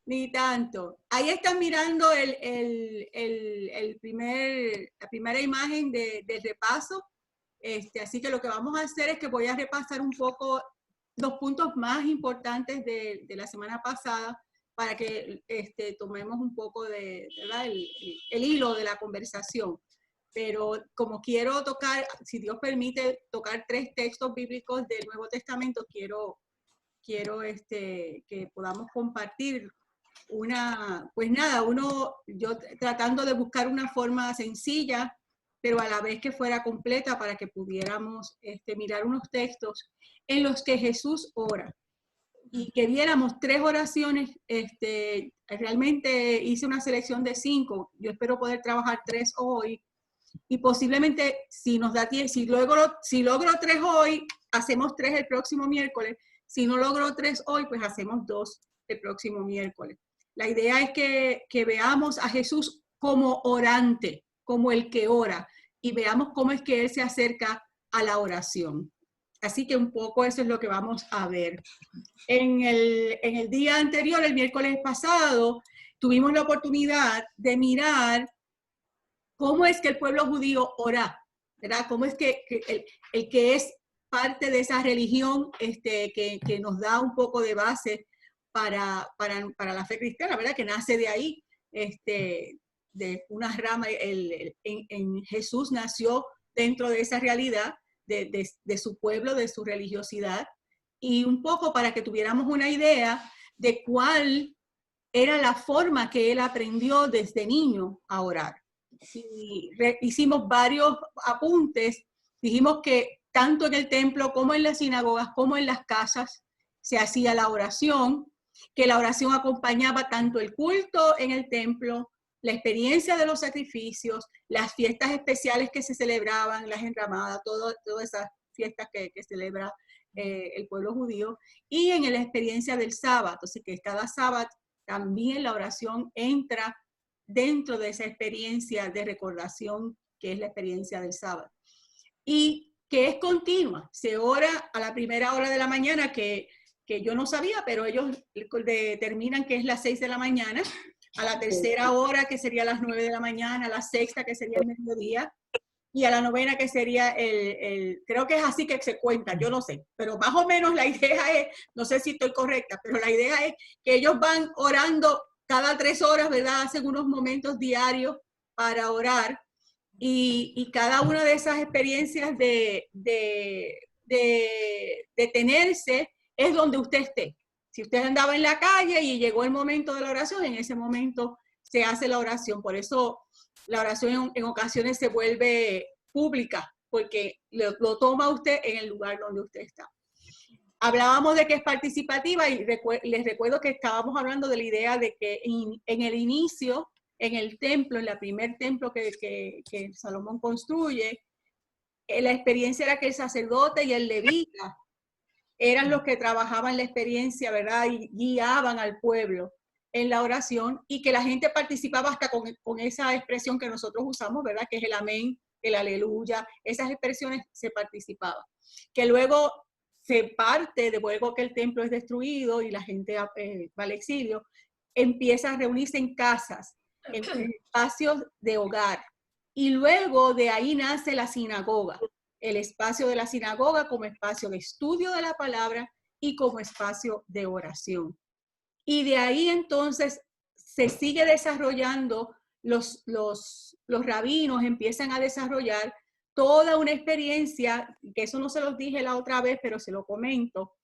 Ni tanto. Ahí están mirando la primera imagen del repaso. Así que lo que vamos a hacer es que voy a repasar un poco los puntos más importantes de la semana pasada para que tomemos un poco ¿verdad? El hilo de la conversación. Pero como quiero tocar, si Dios permite, tocar 3 textos bíblicos del Nuevo Testamento, quiero que podamos compartir pues nada, yo tratando de buscar una forma sencilla, pero a la vez que fuera completa para que pudiéramos mirar unos textos en los que Jesús ora y que viéramos 3 oraciones. Realmente hice una selección de 5, yo espero poder trabajar 3 hoy y posiblemente si nos da tiempo, si logro 3 hoy, hacemos 3 el próximo miércoles. Si no logro 3 hoy, pues hacemos 2 el próximo miércoles. La idea es que veamos a Jesús como orante, como el que ora, y veamos cómo es que Él se acerca a la oración. Así que un poco eso es lo que vamos a ver. En el día anterior, el miércoles pasado, tuvimos la oportunidad de mirar cómo es que el pueblo judío ora, ¿verdad? Cómo es que el que es parte de esa religión que nos da un poco de base para la fe cristiana, ¿verdad? Que nace de ahí, de una rama. En Jesús nació dentro de esa realidad de su pueblo, de su religiosidad, y un poco para que tuviéramos una idea de cuál era la forma que él aprendió desde niño a orar. Y hicimos varios apuntes. Dijimos que tanto en el templo como en las sinagogas como en las casas se hacía la oración, que la oración acompañaba tanto el culto en el templo, la experiencia de los sacrificios, las fiestas especiales que se celebraban, las enramadas, todas esas fiestas que celebra el pueblo judío, y en la experiencia del sábado. Así que cada sábado también la oración entra dentro de esa experiencia de recordación que es la experiencia del sábado. Y que es continua. Se ora a la primera hora de la mañana, que yo no sabía, pero ellos determinan que es las 6 de la mañana, a la tercera hora, que sería las 9 de la mañana, a la sexta, que sería el mediodía, y a la novena, que sería creo que es así que se cuenta, yo no sé, pero más o menos la idea es, no sé si estoy correcta, pero la idea es que ellos van orando cada 3 horas, ¿verdad? Hacen unos momentos diarios para orar, y cada una de esas experiencias de detenerse es donde usted esté. Si usted andaba en la calle y llegó el momento de la oración, en ese momento se hace la oración. Por eso la oración en ocasiones se vuelve pública, porque lo toma usted en el lugar donde usted está. Hablábamos de que es participativa, y les recuerdo que estábamos hablando de la idea de que en el inicio, en el templo, en el primer templo que Salomón construye, la experiencia era que el sacerdote y el levita eran los que trabajaban la experiencia, ¿verdad? Y guiaban al pueblo en la oración, y que la gente participaba hasta con esa expresión que nosotros usamos, ¿verdad? Que es el amén, el aleluya, esas expresiones se participaban. Que luego se parte, de luego que el templo es destruido y la gente va al exilio, empieza a reunirse en casas, en espacios de hogar. Y luego de ahí nace la sinagoga, el espacio de la sinagoga como espacio de estudio de la palabra y como espacio de oración. Y de ahí entonces se sigue desarrollando, los rabinos empiezan a desarrollar toda una experiencia, que eso no se los dije la otra vez, pero se lo comento,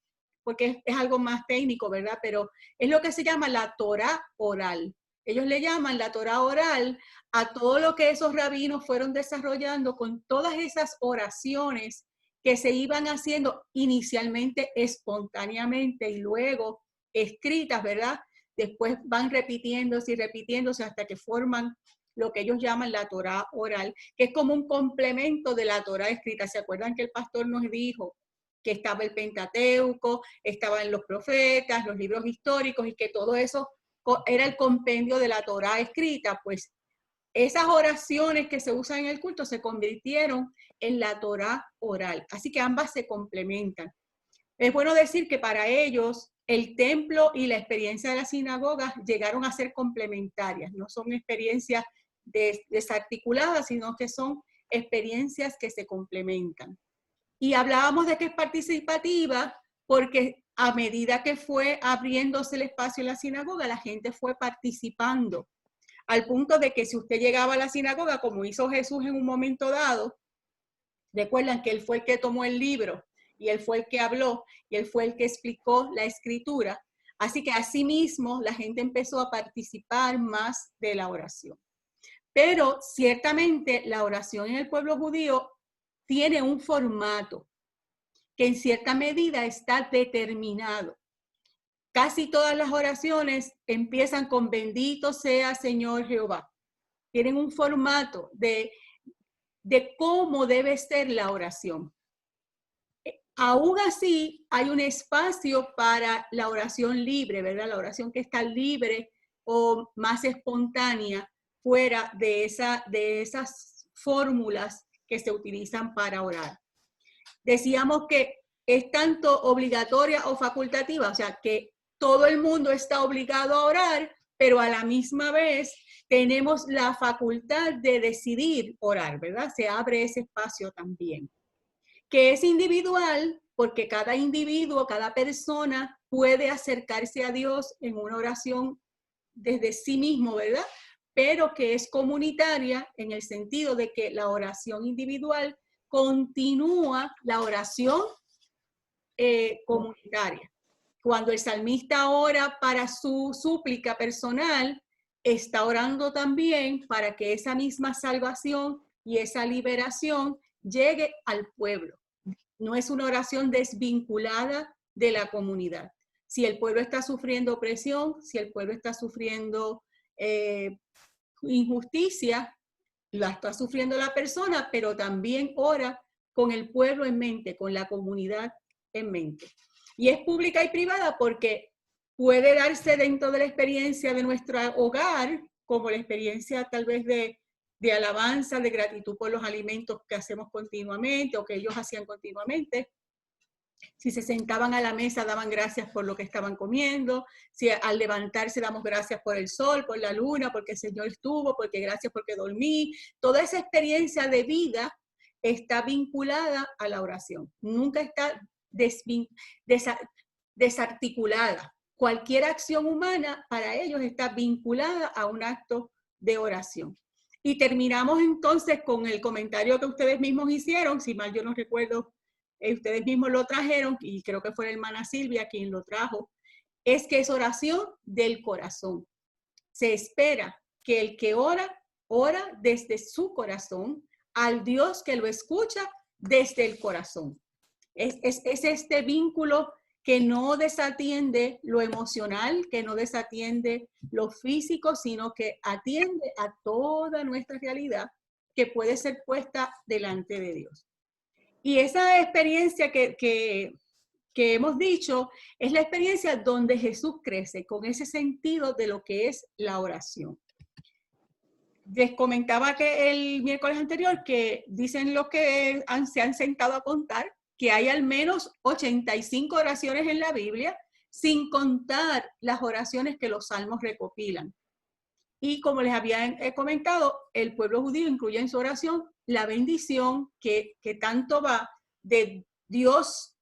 porque es algo más técnico, ¿verdad? Pero es lo que se llama la Torá oral. Ellos le llaman la Torá oral a todo lo que esos rabinos fueron desarrollando con todas esas oraciones que se iban haciendo inicialmente espontáneamente y luego escritas, ¿verdad? Después van repitiéndose y repitiéndose hasta que forman lo que ellos llaman la Torá oral, que es como un complemento de la Torá escrita. ¿Se acuerdan que el pastor nos dijo que estaba el Pentateuco, estaban los profetas, los libros históricos, y que todo eso era el compendio de la Torá escrita? Pues esas oraciones que se usan en el culto se convirtieron en la Torá oral. Así que ambas se complementan. Es bueno decir que para ellos el templo y la experiencia de la sinagoga llegaron a ser complementarias, no son experiencias desarticuladas, sino que son experiencias que se complementan. Y hablábamos de que es participativa porque a medida que fue abriéndose el espacio en la sinagoga, la gente fue participando, al punto de que si usted llegaba a la sinagoga, como hizo Jesús en un momento dado, recuerdan que él fue el que tomó el libro, y él fue el que habló, y él fue el que explicó la escritura. Así que asimismo la gente empezó a participar más de la oración. Pero ciertamente la oración en el pueblo judío tiene un formato que en cierta medida está determinado. Casi todas las oraciones empiezan con bendito sea Señor Jehová. Tienen un formato de cómo debe ser la oración. Aún así, hay un espacio para la oración libre, ¿verdad? La oración que está libre o más espontánea fuera de esas fórmulas que se utilizan para orar. Decíamos que es tanto obligatoria o facultativa, o sea, que todo el mundo está obligado a orar, pero a la misma vez tenemos la facultad de decidir orar, ¿verdad? Se abre ese espacio también. Que es individual, porque cada individuo, cada persona puede acercarse a Dios en una oración desde sí mismo, ¿verdad? Pero que es comunitaria en el sentido de que la oración individual continúa la oración comunitaria. Cuando el salmista ora para su súplica personal, está orando también para que esa misma salvación y esa liberación llegue al pueblo. No es una oración desvinculada de la comunidad. Si el pueblo está sufriendo opresión, si el pueblo está sufriendo injusticia, la está sufriendo la persona, pero también ora con el pueblo en mente, con la comunidad en mente. Y es pública y privada porque puede darse dentro de la experiencia de nuestro hogar, como la experiencia tal vez de alabanza, de gratitud por los alimentos que hacemos continuamente o que ellos hacían continuamente. Si se sentaban a la mesa, daban gracias por lo que estaban comiendo. Si al levantarse damos gracias por el sol, por la luna, porque el Señor estuvo, porque gracias porque dormí. Toda esa experiencia de vida está vinculada a la oración. Nunca está desarticulada. Cualquier acción humana para ellos está vinculada a un acto de oración. Y terminamos entonces con el comentario que ustedes mismos hicieron, si mal yo no recuerdo, ustedes mismos lo trajeron, y creo que fue la hermana Silvia quien lo trajo, es que es oración del corazón. Se espera que el que ora desde su corazón al Dios que lo escucha desde el corazón. Es este vínculo que no desatiende lo emocional, que no desatiende lo físico, sino que atiende a toda nuestra realidad que puede ser puesta delante de Dios. Y esa experiencia que hemos dicho es la experiencia donde Jesús crece con ese sentido de lo que es la oración. Les comentaba que el miércoles anterior que dicen los que se han sentado a contar que hay al menos 85 oraciones en la Biblia, sin contar las oraciones que los salmos recopilan. Y como les había comentado, el pueblo judío incluye en su oración la bendición que tanto va de Dios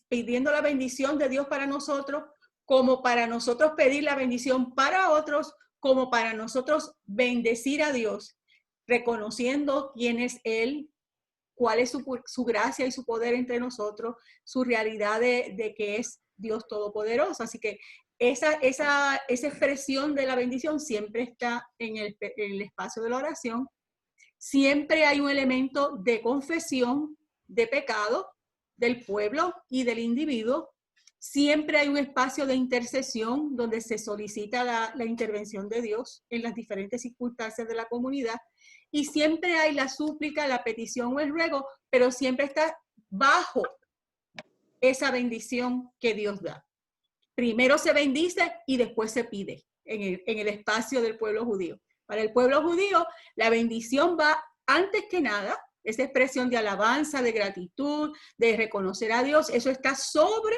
pidiendo la bendición de Dios para nosotros, como para nosotros pedir la bendición para otros, como para nosotros bendecir a Dios, reconociendo quién es Él, cuál es su gracia y su poder entre nosotros, su realidad de que es Dios Todopoderoso. Así que esa expresión de la bendición siempre está en el espacio de la oración. Siempre hay un elemento de confesión de pecado del pueblo y del individuo. Siempre hay un espacio de intercesión donde se solicita la intervención de Dios en las diferentes circunstancias de la comunidad. Y siempre hay la súplica, la petición o el ruego, pero siempre está bajo esa bendición que Dios da. Primero se bendice y después se pide en el espacio del pueblo judío. Para el pueblo judío, la bendición va antes que nada, esa expresión de alabanza, de gratitud, de reconocer a Dios, eso está sobre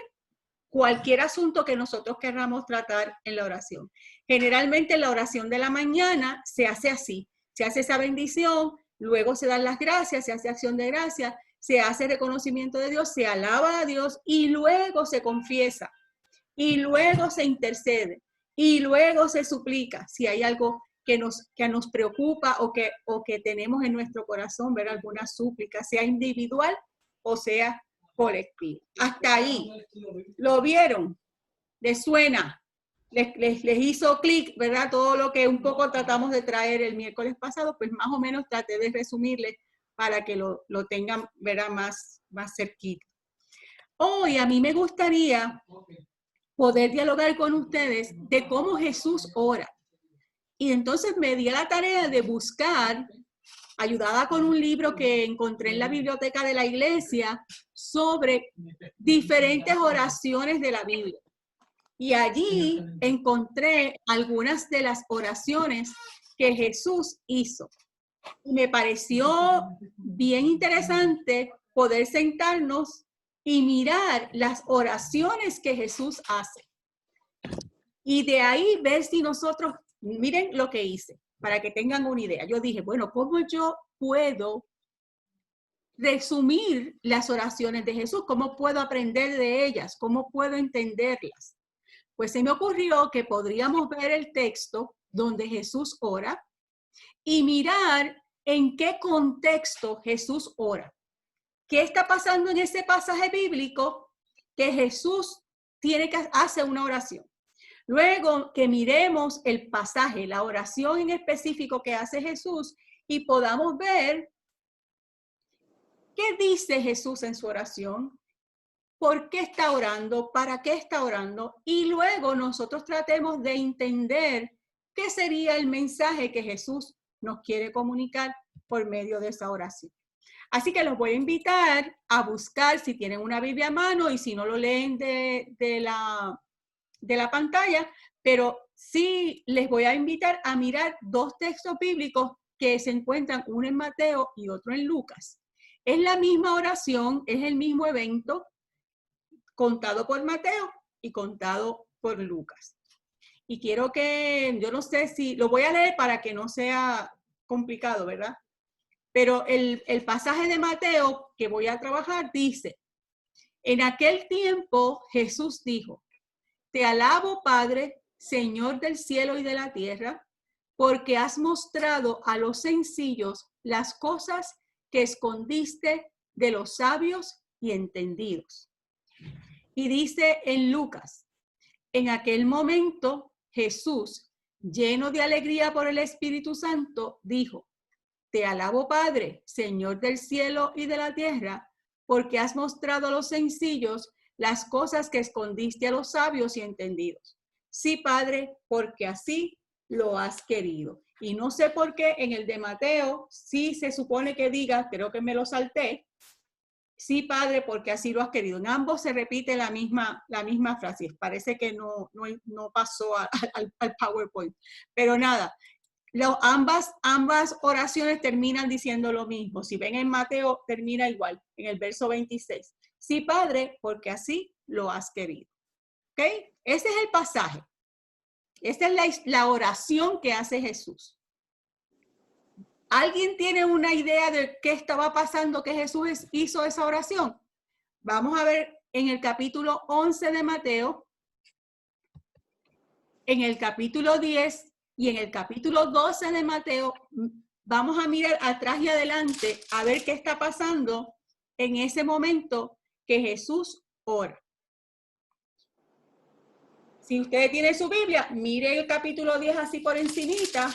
cualquier asunto que nosotros queramos tratar en la oración. Generalmente en la oración de la mañana se hace así, se hace esa bendición, luego se dan las gracias, se hace acción de gracias, se hace reconocimiento de Dios, se alaba a Dios y luego se confiesa, y luego se intercede, y luego se suplica si hay algo que nos preocupa o que tenemos en nuestro corazón, ver alguna súplica, sea individual o sea colectivo. Hasta ahí. ¿Lo vieron? ¿Les suena? ¿Les hizo clic, verdad? Todo lo que un poco tratamos de traer el miércoles pasado, pues más o menos traté de resumirles para que lo tengan, ¿verdad? Más cerquita. Hoy a mí me gustaría poder dialogar con ustedes de cómo Jesús ora. Y entonces me di a la tarea de buscar, ayudada con un libro que encontré en la biblioteca de la iglesia, sobre diferentes oraciones de la Biblia. Y allí encontré algunas de las oraciones que Jesús hizo. Y me pareció bien interesante poder sentarnos y mirar las oraciones que Jesús hace. Y de ahí ver si nosotros, miren lo que hice, para que tengan una idea. Yo dije, bueno, ¿cómo yo puedo resumir las oraciones de Jesús? ¿Cómo puedo aprender de ellas? ¿Cómo puedo entenderlas? Pues se me ocurrió que podríamos ver el texto donde Jesús ora y mirar en qué contexto Jesús ora. ¿Qué está pasando en ese pasaje bíblico que Jesús tiene que hacer una oración? Luego que miremos el pasaje, la oración en específico que hace Jesús y podamos ver qué dice Jesús en su oración, por qué está orando, para qué está orando, y luego nosotros tratemos de entender qué sería el mensaje que Jesús nos quiere comunicar por medio de esa oración. Así que los voy a invitar a buscar si tienen una Biblia a mano y si no lo leen de la pantalla, pero sí les voy a invitar a mirar dos textos bíblicos que se encuentran, uno en Mateo y otro en Lucas. Es la misma oración, es el mismo evento, contado por Mateo y contado por Lucas. Y quiero que, yo no sé si, lo voy a leer para que no sea complicado, ¿verdad? Pero el pasaje de Mateo que voy a trabajar dice, en aquel tiempo Jesús dijo, te alabo, Padre, Señor del cielo y de la tierra, porque has mostrado a los sencillos las cosas que escondiste de los sabios y entendidos. Y dice en Lucas, en aquel momento Jesús, lleno de alegría por el Espíritu Santo, dijo, te alabo, Padre, Señor del cielo y de la tierra, porque has mostrado a los sencillos las cosas que escondiste a los sabios y entendidos. Sí, Padre, porque así lo has querido. Y no sé por qué en el de Mateo sí se supone que diga, creo que me lo salté, sí, Padre, porque así lo has querido. En ambos se repite la misma frase. Parece que no pasó al PowerPoint. Pero nada, ambas oraciones terminan diciendo lo mismo. Si ven en Mateo, termina igual, en el verso 26. Sí, Padre, porque así lo has querido. ¿Ok? Ese es el pasaje. Esta es la oración que hace Jesús. ¿Alguien tiene una idea de qué estaba pasando que Jesús hizo esa oración? Vamos a ver en el capítulo 11 de Mateo, en el capítulo 10 y en el capítulo 12 de Mateo. Vamos a mirar atrás y adelante a ver qué está pasando en ese momento que Jesús ora. Si ustedes tienen su Biblia, mire el capítulo 10 así por encimita,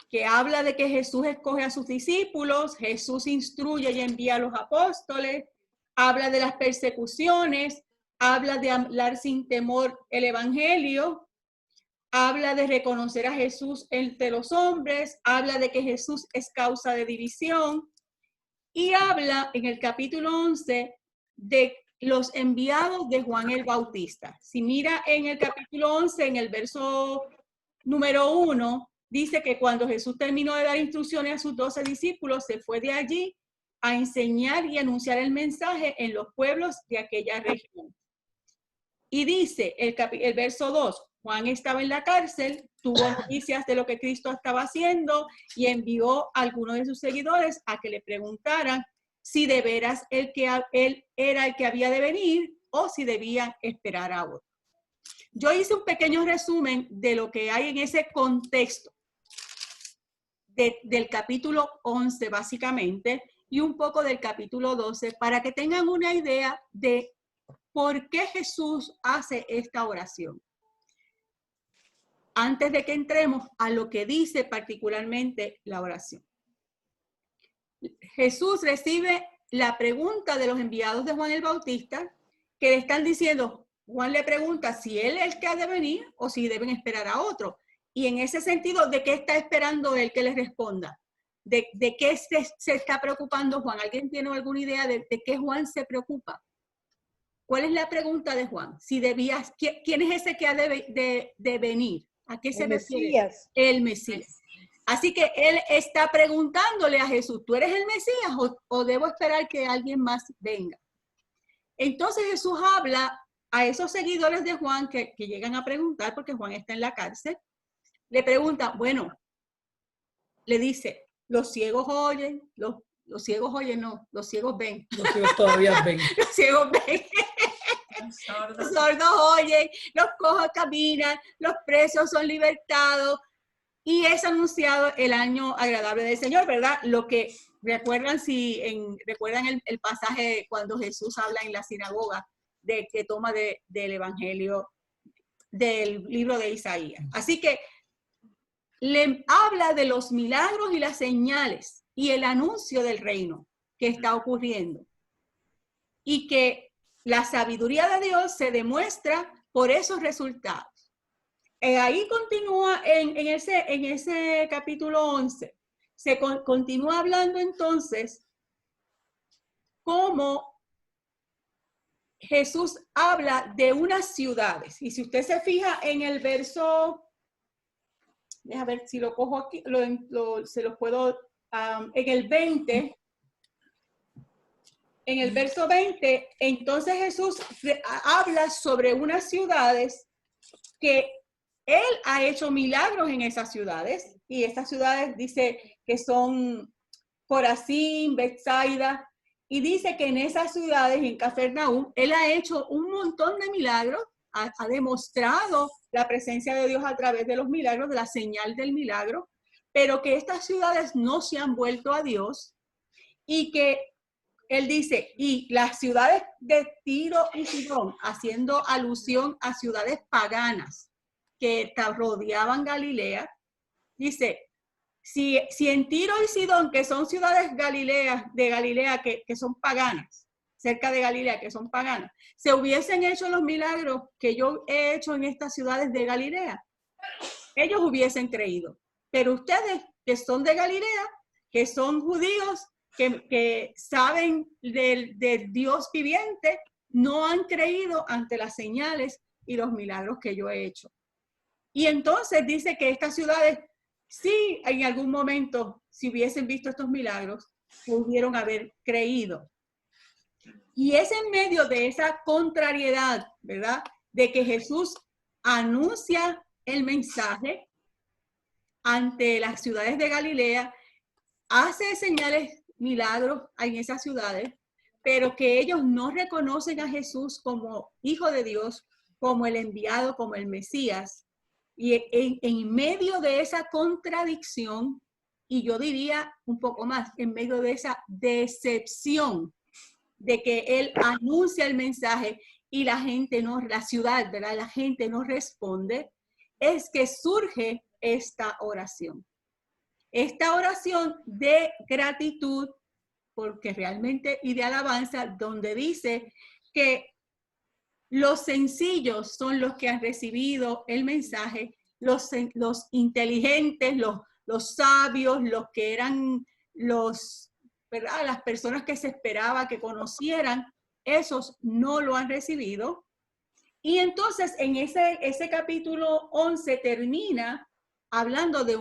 que habla de que Jesús escoge a sus discípulos, Jesús instruye y envía a los apóstoles, habla de las persecuciones, habla de hablar sin temor el evangelio, habla de reconocer a Jesús entre los hombres, habla de que Jesús es causa de división y habla en el capítulo 11 de los enviados de Juan el Bautista. Si mira en el capítulo 11, en el verso número 1, dice que cuando Jesús terminó de dar instrucciones a sus 12 discípulos, se fue de allí a enseñar y anunciar el mensaje en los pueblos de aquella región. Y dice el verso 2, Juan estaba en la cárcel, tuvo noticias de lo que Cristo estaba haciendo y envió a algunos de sus seguidores a que le preguntaran si de veras él era el que había de venir o si debían esperar a otro. Yo hice un pequeño resumen de lo que hay en ese contexto del capítulo 11 básicamente y un poco del capítulo 12 para que tengan una idea de por qué Jesús hace esta oración. Antes de que entremos a lo que dice particularmente la oración. Jesús recibe la pregunta de los enviados de Juan el Bautista que le están diciendo, Juan le pregunta si él es el que ha de venir o si deben esperar a otro. Y en ese sentido, ¿de qué está esperando él que les responda? ¿De qué se está preocupando Juan? ¿Alguien tiene alguna idea de qué Juan se preocupa? ¿Cuál es la pregunta de Juan? Si debías, ¿quién es ese que ha de venir? ¿A qué se refiere? Mesías. El Mesías. Así que él está preguntándole a Jesús, ¿tú eres el Mesías o debo esperar que alguien más venga? Entonces Jesús habla a esos seguidores de Juan que llegan a preguntar, porque Juan está en la cárcel, le pregunta, bueno, le dice, los ciegos oyen, los ciegos oyen, no, los ciegos ven. Los ciegos todavía ven. Los ciegos ven. Los sordos oyen, los cojos caminan, los presos son libertados y es anunciado el año agradable del Señor, ¿verdad? Lo que recuerdan recuerdan el pasaje cuando Jesús habla en la sinagoga de que toma del evangelio del libro de Isaías. Así que le habla de los milagros y las señales y el anuncio del reino que está ocurriendo y que la sabiduría de Dios se demuestra por esos resultados. Ahí continúa en ese capítulo 11. Se continúa hablando entonces cómo Jesús habla de unas ciudades. Y si usted se fija en el verso, déjame ver si lo cojo aquí, se los puedo, en el 20. En el verso 20, entonces Jesús habla sobre unas ciudades que él ha hecho milagros en esas ciudades. Y estas ciudades dice que son Corazín, Betsaida. Y dice que en esas ciudades, en Cafarnaúm, él ha hecho un montón de milagros, ha demostrado la presencia de Dios a través de los milagros, de la señal del milagro, pero que estas ciudades no se han vuelto a Dios y que él dice, y las ciudades de Tiro y Sidón, haciendo alusión a ciudades paganas que rodeaban Galilea, dice, si en Tiro y Sidón, que son ciudades de Galilea que son paganas, cerca de Galilea, que son paganas, se hubiesen hecho los milagros que yo he hecho en estas ciudades de Galilea, ellos hubiesen creído. Pero ustedes que son de Galilea, que son judíos, que saben del Dios viviente, no han creído ante las señales y los milagros que yo he hecho. Y entonces dice que estas ciudades, sí, en algún momento, si hubiesen visto estos milagros, pudieron haber creído. Y es en medio de esa contrariedad, ¿verdad? De que Jesús anuncia el mensaje ante las ciudades de Galilea, hace señales, milagros en esas ciudades, pero que ellos no reconocen a Jesús como Hijo de Dios, como el enviado, como el Mesías. Y en medio de esa contradicción, y yo diría un poco más, en medio de esa decepción de que él anuncia el mensaje y la gente no, la ciudad, ¿verdad? La gente no responde, es que surge esta oración. Esta oración de gratitud, porque realmente, y de alabanza, donde dice que los sencillos son los que han recibido el mensaje, los inteligentes, los sabios, los que eran ¿verdad? Las personas que se esperaba que conocieran, esos no lo han recibido. Y entonces en ese capítulo 11 termina hablando de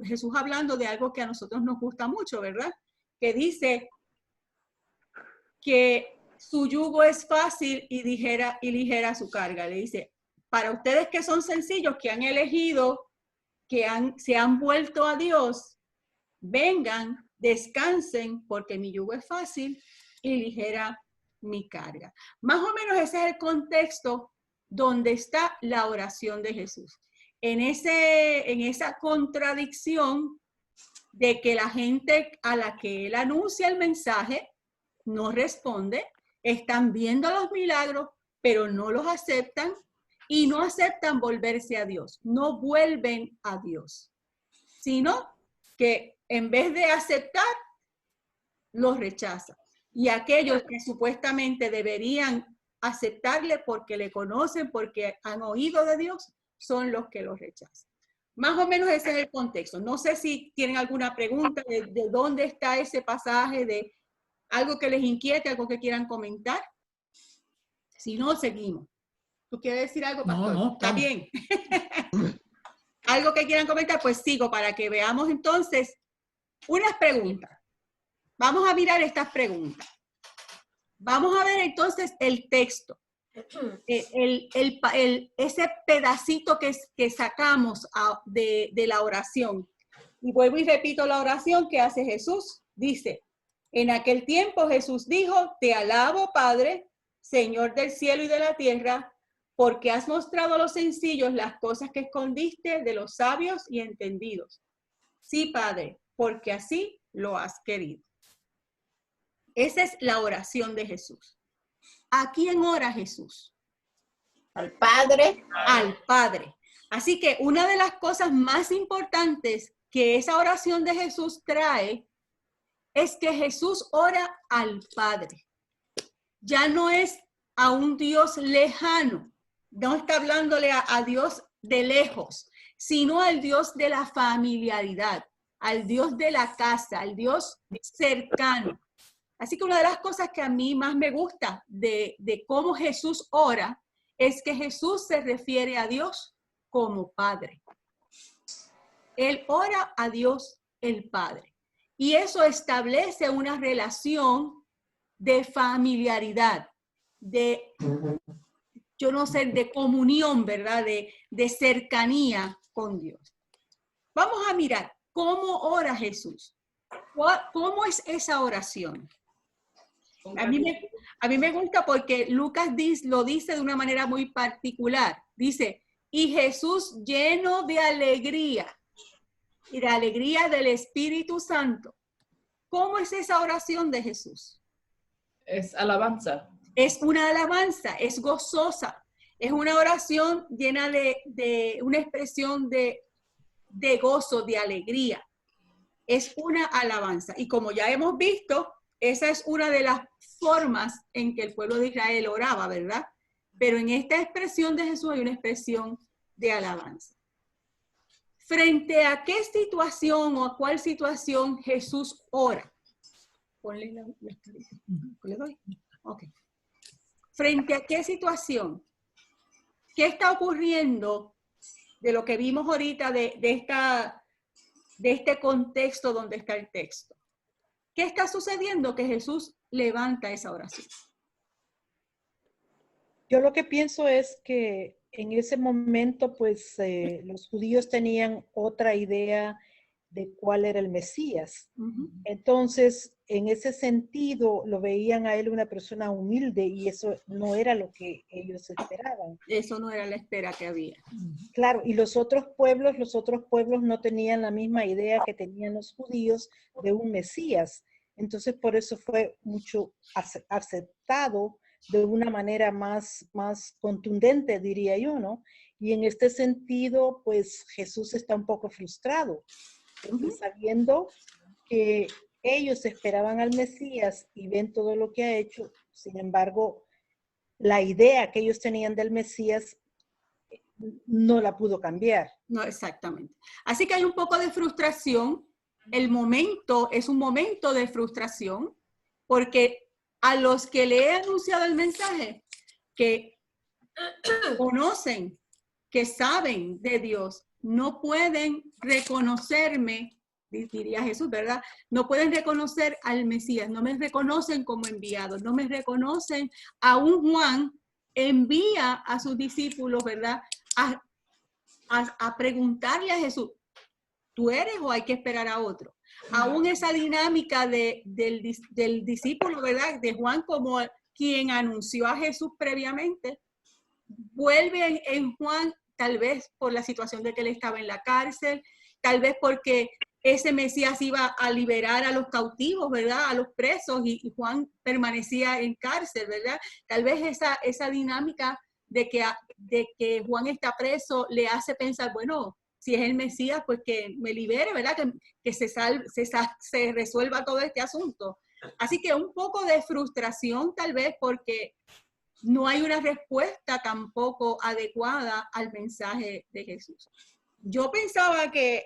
Jesús hablando de algo que a nosotros nos gusta mucho, ¿verdad? Que dice que su yugo es fácil y ligera su carga. Le dice, para ustedes que son sencillos, que han elegido, se han vuelto a Dios, vengan, descansen, porque mi yugo es fácil y ligera mi carga. Más o menos ese es el contexto donde está la oración de Jesús. En esa contradicción de que la gente a la que él anuncia el mensaje no responde, están viendo los milagros, pero no los aceptan y no aceptan volverse a Dios, no vuelven a Dios, sino que en vez de aceptar, los rechazan. Y aquellos que supuestamente deberían aceptarle porque le conocen, porque han oído de Dios, son los que los rechazan. Más o menos ese es el contexto. No sé si tienen alguna pregunta de dónde está ese pasaje, de algo que les inquiete, algo que quieran comentar. Si no, seguimos. ¿Tú quieres decir algo, pastor? No, está bien. Algo que quieran comentar, pues sigo para que veamos entonces unas preguntas. Vamos a mirar estas preguntas. Vamos a ver entonces el texto. Ese pedacito que sacamos de la oración. Y vuelvo y repito la oración que hace Jesús. Dice, en aquel tiempo Jesús dijo, te alabo, Padre, Señor del cielo y de la tierra, porque has mostrado a los sencillos las cosas que escondiste de los sabios y entendidos. Sí, Padre, porque así lo has querido. Esa es la oración de Jesús. ¿A quién ora Jesús? Al Padre. Al Padre. Así que una de las cosas más importantes que esa oración de Jesús trae es que Jesús ora al Padre. Ya no es a un Dios lejano, no está hablándole a Dios de lejos, sino al Dios de la familiaridad, al Dios de la casa, al Dios cercano. Así que una de las cosas que a mí más me gusta de cómo Jesús ora es que Jesús se refiere a Dios como Padre. Él ora a Dios el Padre. Y eso establece una relación de familiaridad, de comunión, ¿verdad? De cercanía con Dios. Vamos a mirar cómo ora Jesús. ¿Cómo es esa oración? A mí me gusta porque Lucas lo dice de una manera muy particular. Dice, y Jesús lleno de alegría, y de alegría del Espíritu Santo. ¿Cómo es esa oración de Jesús? Es alabanza. Es una alabanza, es gozosa. Es una oración llena de una expresión de gozo, de alegría. Es una alabanza. Y como ya hemos visto, esa es una de las formas en que el pueblo de Israel oraba, ¿verdad? Pero en esta expresión de Jesús hay una expresión de alabanza. ¿Frente a qué situación o a cuál situación Jesús ora? Ponle ¿le doy? Ok. ¿Frente a qué situación? ¿Qué está ocurriendo de lo que vimos ahorita de este contexto donde está el texto? ¿Qué está sucediendo que Jesús levanta esa oración? Yo lo que pienso es que en ese momento, pues, los judíos tenían otra idea de cuál era el Mesías. Entonces, en ese sentido, lo veían a él una persona humilde y eso no era lo que ellos esperaban. Eso no era la espera que había. Claro, y los otros pueblos no tenían la misma idea que tenían los judíos de un Mesías. Entonces, por eso fue mucho aceptado de una manera más contundente, diría yo, ¿no? Y en este sentido, pues Jesús está un poco frustrado, sabiendo que ellos esperaban al Mesías y ven todo lo que ha hecho. Sin embargo, la idea que ellos tenían del Mesías no la pudo cambiar. No, exactamente. Así que hay un poco de frustración. El momento es un momento de frustración porque a los que le he anunciado el mensaje, que conocen, que saben de Dios, no pueden reconocerme, diría Jesús, ¿verdad? No pueden reconocer al Mesías, no me reconocen como enviado, no me reconocen. Aún Juan envía a sus discípulos, ¿verdad? A preguntarle a Jesús, ¿tú eres o hay que esperar a otro? Aún esa dinámica del discípulo, ¿verdad? De Juan como quien anunció a Jesús previamente, vuelve en Juan, tal vez por la situación de que él estaba en la cárcel, tal vez porque ese Mesías iba a liberar a los cautivos, ¿verdad? A los presos, y Juan permanecía en cárcel, ¿verdad? Tal vez esa dinámica de que Juan está preso le hace pensar, bueno, si es el Mesías, pues que me libere, ¿verdad? Que se resuelva todo este asunto. Así que un poco de frustración tal vez porque no hay una respuesta tampoco adecuada al mensaje de Jesús. Yo pensaba que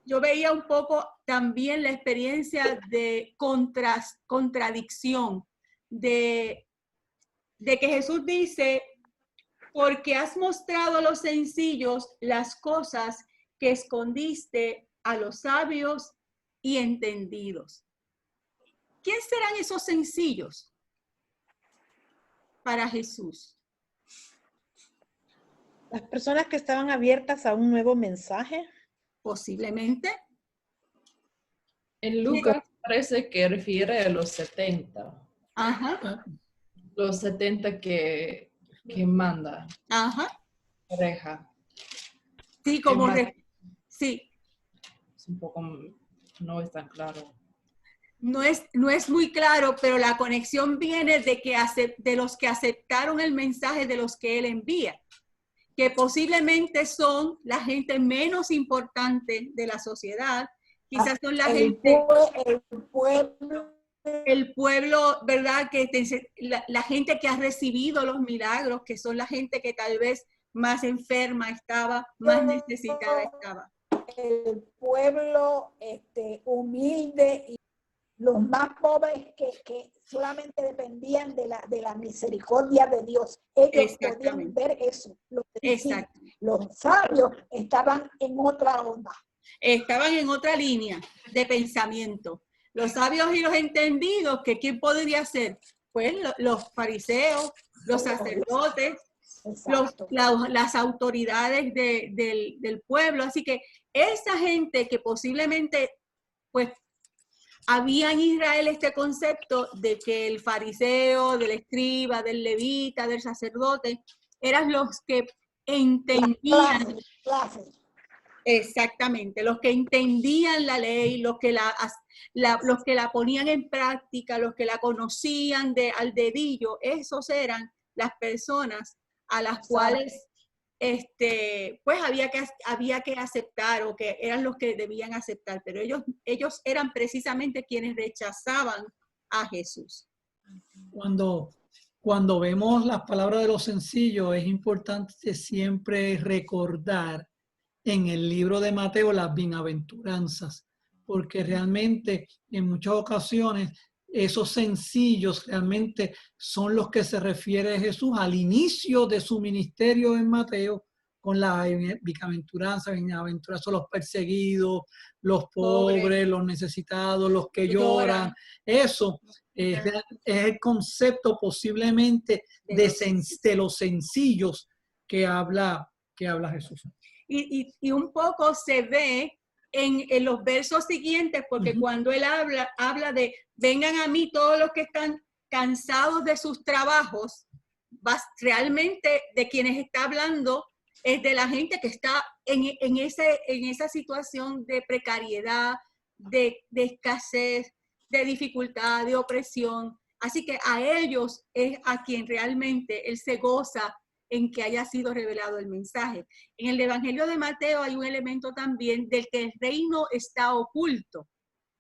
yo veía un poco también la experiencia de contradicción, de que Jesús dice, porque has mostrado a los sencillos las cosas que escondiste a los sabios y entendidos. ¿Quién serán esos sencillos para Jesús? Las personas que estaban abiertas a un nuevo mensaje. Posiblemente. En Lucas parece que refiere a los 70. Ajá. Los 70 que manda. Ajá. Pareja. Sí, como sí. Es un poco, no es tan claro. No es muy claro, pero la conexión viene de los que aceptaron el mensaje de los que él envía, que posiblemente son la gente menos importante de la sociedad, quizás son la gente, el pueblo, ¿verdad? Que la gente que ha recibido los milagros, que son la gente que tal vez más enferma estaba, más necesitada estaba. El pueblo humilde y los más pobres que solamente dependían de la misericordia de Dios. Ellos podían ver eso. Los sabios estaban en otra onda. Estaban en otra línea de pensamiento. Los sabios y los entendidos, que ¿quién podría ser? Pues los fariseos, los sacerdotes, las autoridades del pueblo. Así que esa gente que posiblemente, pues, había en Israel este concepto de que el fariseo, del escriba, del levita, del sacerdote, eran los que entendían. Exactamente, los que entendían la ley, los que la ponían en práctica, los que la conocían al dedillo, esos eran las personas a las cuales pues había que aceptar, o que eran los que debían aceptar, pero ellos eran precisamente quienes rechazaban a Jesús. Cuando vemos las palabras de los sencillos, es importante siempre recordar en el libro de Mateo las bienaventuranzas, porque realmente en muchas ocasiones esos sencillos realmente son los que se refiere Jesús al inicio de su ministerio en Mateo, con la bienaventuranza. Bienaventuranza son los perseguidos, los pobres, los necesitados, los que lloran. Eso es el concepto posiblemente de los sencillos que habla Jesús. Y un poco se ve en los versos siguientes, porque cuando él habla de vengan a mí todos los que están cansados de sus trabajos, realmente de quienes está hablando es de la gente que está en esa situación de precariedad, de escasez, de dificultad, de opresión. Así que a ellos es a quien realmente él se goza en que haya sido revelado el mensaje. En el Evangelio de Mateo hay un elemento también del que el reino está oculto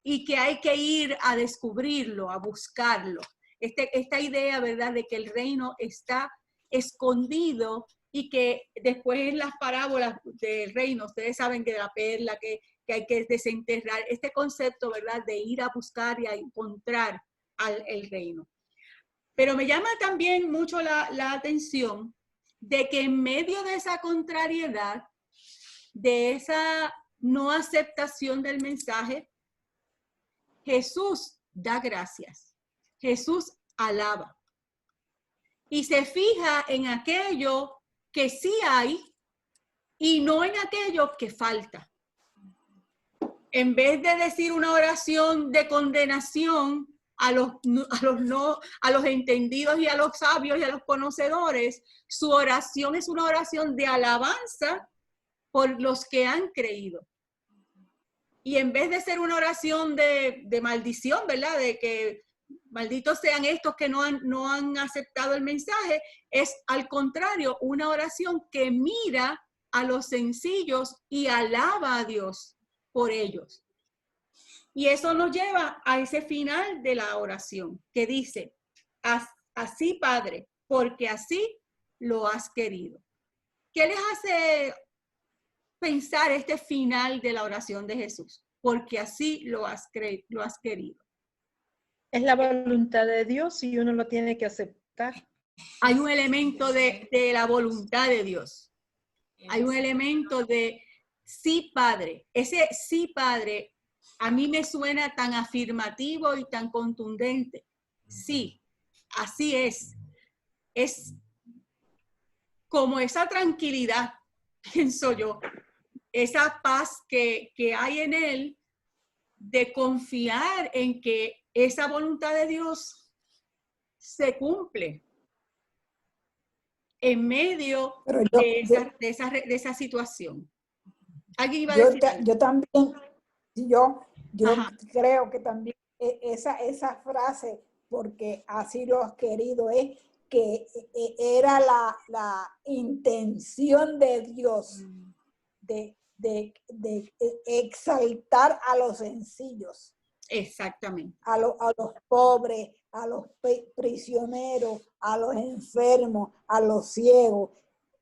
y que hay que ir a descubrirlo, a buscarlo. Esta idea, ¿verdad?, de que el reino está escondido y que después en las parábolas del reino, ustedes saben que de la perla, que hay que desenterrar, este concepto, ¿verdad?, de ir a buscar y a encontrar el reino. Pero me llama también mucho la atención de que en medio de esa contrariedad, de esa no aceptación del mensaje, Jesús da gracias. Jesús alaba. Y se fija en aquello que sí hay y no en aquello que falta. En vez de decir una oración de condenación a los entendidos y a los sabios y a los conocedores, su oración es una oración de alabanza por los que han creído. Y en vez de ser una oración de maldición, ¿verdad? De que malditos sean estos que no han aceptado el mensaje, es al contrario, una oración que mira a los sencillos y alaba a Dios por ellos. Y eso nos lleva a ese final de la oración que dice, así Padre, porque así lo has querido. ¿Qué les hace pensar este final de la oración de Jesús? Porque así lo has querido. Es la voluntad de Dios y uno lo tiene que aceptar. Hay un elemento de la voluntad de Dios. Hay un elemento de sí, Padre. Ese sí, Padre, a mí me suena tan afirmativo y tan contundente. Sí, así es. Es como esa tranquilidad, pienso yo, esa paz que hay en él de confiar en que esa voluntad de Dios se cumple en medio de esa situación. ¿Alguien iba a decir algo? Yo también, yo Ajá. creo que también esa frase, porque así lo has querido, es que era la intención de Dios de exaltar a los sencillos. Exactamente. A los pobres, a los prisioneros, a los enfermos, a los ciegos.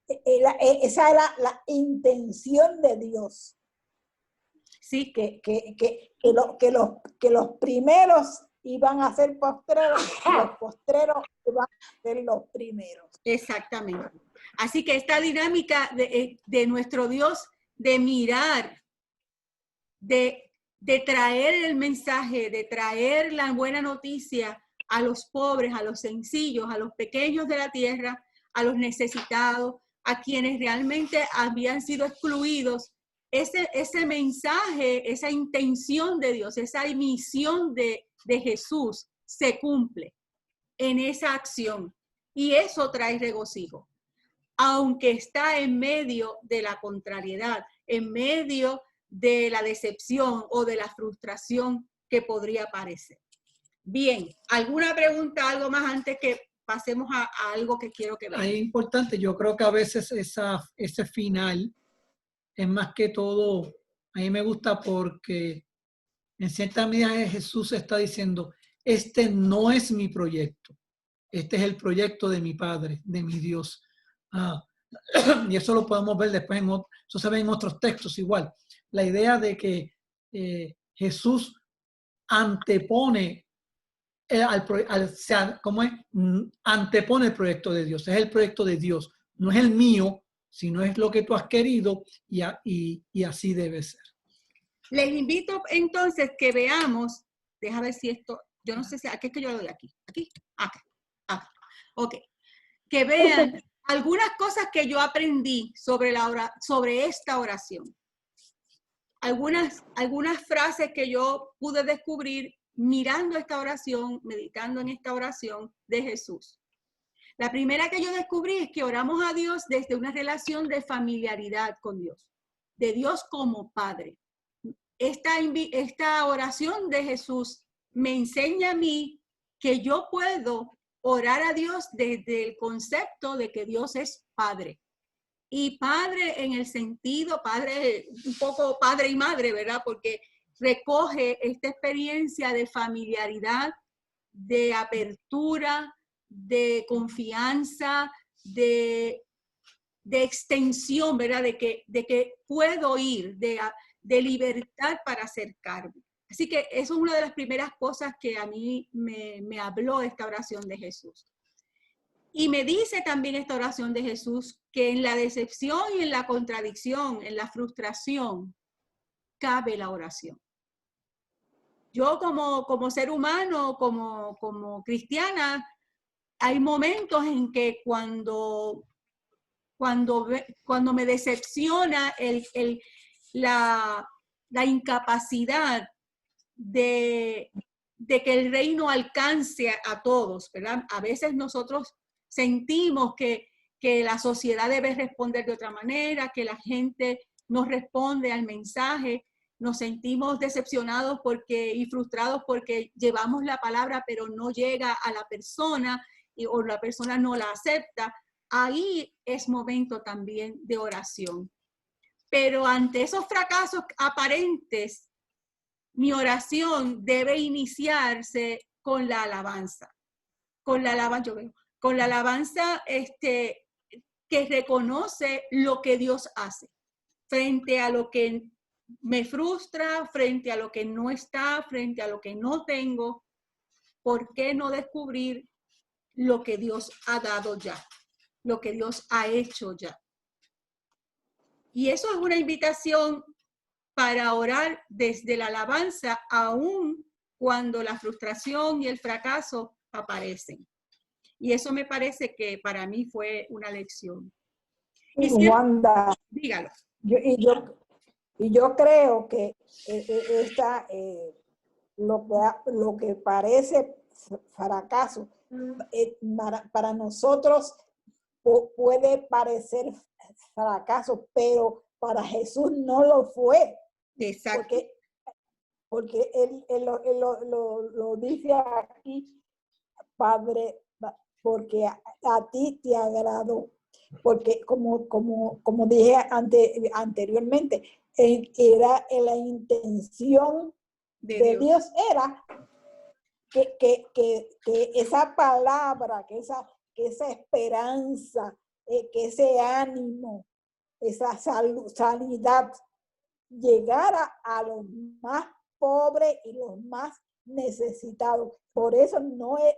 Esa era la intención de Dios. Sí. Que los primeros iban a ser postreros y los postreros iban a ser los primeros. Exactamente. Así que esta dinámica de nuestro Dios de mirar, de traer el mensaje, de traer la buena noticia a los pobres, a los sencillos, a los pequeños de la tierra, a los necesitados, a quienes realmente habían sido excluidos. Ese mensaje, esa intención de Dios, esa misión de Jesús se cumple en esa acción. Y eso trae regocijo, aunque está en medio de la contrariedad, en medio de la decepción o de la frustración que podría aparecer. Bien, ¿alguna pregunta, algo más antes que pasemos a algo que quiero que vean? Es importante, yo creo que a veces ese final es más que todo, a mí me gusta porque en cierta medida Jesús está diciendo, este no es mi proyecto, este es el proyecto de mi Padre, de mi Dios. Y eso lo podemos ver después, eso se ve en otros textos igual. La idea de que Jesús antepone antepone el proyecto de Dios, es el proyecto de Dios, no es el mío, sino es lo que tú has querido y así debe ser. Les invito entonces que veamos, déjame ver si esto, yo no sé si, aquí es que yo lo doy aquí, acá, ok, que vean algunas cosas que yo aprendí sobre esta oración. Algunas frases que yo pude descubrir mirando esta oración, meditando en esta oración de Jesús. La primera que yo descubrí es que oramos a Dios desde una relación de familiaridad con Dios, de Dios como Padre. Esta oración de Jesús me enseña a mí que yo puedo orar a Dios desde el concepto de que Dios es Padre. Y Padre en el sentido, Padre, un poco padre y madre, ¿verdad? Porque recoge esta experiencia de familiaridad, de apertura, de confianza, de extensión, ¿verdad? De que puedo ir, de libertad para acercarme. Así que eso es una de las primeras cosas que a mí me habló esta oración de Jesús. Y me dice también esta oración de Jesús que en la decepción y en la contradicción, en la frustración, cabe la oración. Yo como ser humano, como cristiana, hay momentos en que cuando me decepciona la incapacidad de que el reino alcance a todos, ¿verdad? A veces nosotros sentimos que la sociedad debe responder de otra manera, que la gente no responde al mensaje, nos sentimos decepcionados y frustrados porque llevamos la palabra pero no llega a la persona o la persona no la acepta. Ahí es momento también de oración. Pero ante esos fracasos aparentes, mi oración debe iniciarse con la alabanza. Con la alabanza que reconoce lo que Dios hace frente a lo que me frustra, frente a lo que no está, frente a lo que no tengo. ¿Por qué no descubrir lo que Dios ha dado ya? Lo que Dios ha hecho ya. Y eso es una invitación para orar desde la alabanza, aun cuando la frustración y el fracaso aparecen. Y eso me parece que para mí fue una lección. Y siempre, Wanda, dígalo. Yo creo que lo que parece fracaso para nosotros puede parecer fracaso, pero para Jesús no lo fue. Exacto. Porque él lo dice aquí, Padre, porque a ti te agradó. Porque como dije anteriormente, era la intención de Dios era que esa palabra, que esa esperanza, que ese ánimo, esa sanidad llegara a los más pobres y los más necesitados. Por eso no era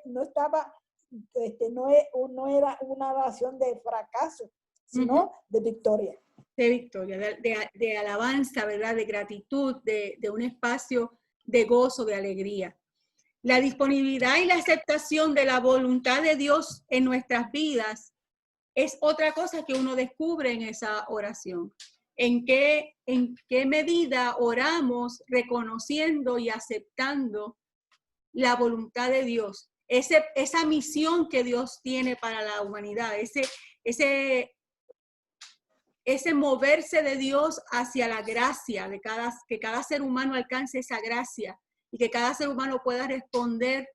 una oración de fracaso, sino de victoria. De victoria, de alabanza, ¿verdad? De gratitud, de un espacio de gozo, de alegría. La disponibilidad y la aceptación de la voluntad de Dios en nuestras vidas es otra cosa que uno descubre en esa oración. ¿En qué medida oramos reconociendo y aceptando la voluntad de Dios? Esa misión que Dios tiene para la humanidad, ese moverse de Dios hacia la gracia, que cada ser humano alcance esa gracia y que cada ser humano pueda responder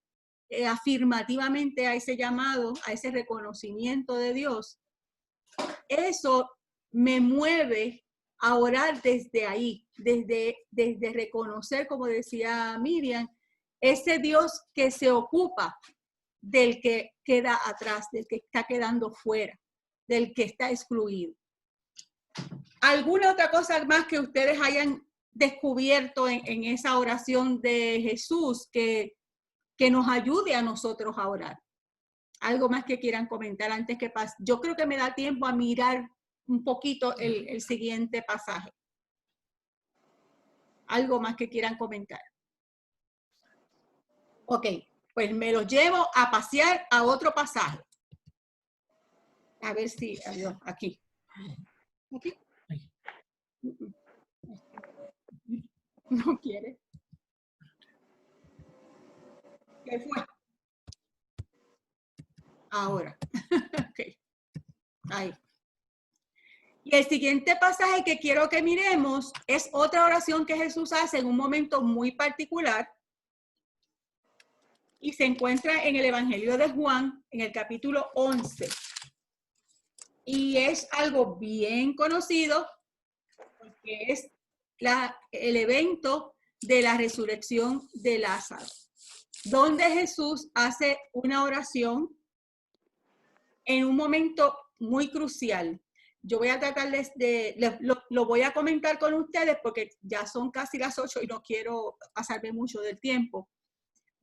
afirmativamente a ese llamado, a ese reconocimiento de Dios. Eso me mueve a orar desde ahí, desde reconocer, como decía Miriam, ese Dios que se ocupa del que queda atrás, del que está quedando fuera, del que está excluido. ¿Alguna otra cosa más que ustedes hayan descubierto en esa oración de Jesús que nos ayude a nosotros a orar? ¿Algo más que quieran comentar antes que pase? Yo creo que me da tiempo a mirar un poquito el siguiente pasaje. ¿Algo más que quieran comentar? Ok, pues me los llevo a pasear a otro pasaje. A ver si, adiós, aquí. ¿Aquí? No quiere. ¿Qué fue? Ahora. Okay. Ahí. Y el siguiente pasaje que quiero que miremos es otra oración que Jesús hace en un momento muy particular y se encuentra en el Evangelio de Juan, en el capítulo 11. Y es algo bien conocido porque es el evento de la resurrección de Lázaro, donde Jesús hace una oración en un momento muy crucial. Yo voy a tratar lo voy a comentar con ustedes porque ya son casi las 8 y no quiero pasarme mucho del tiempo.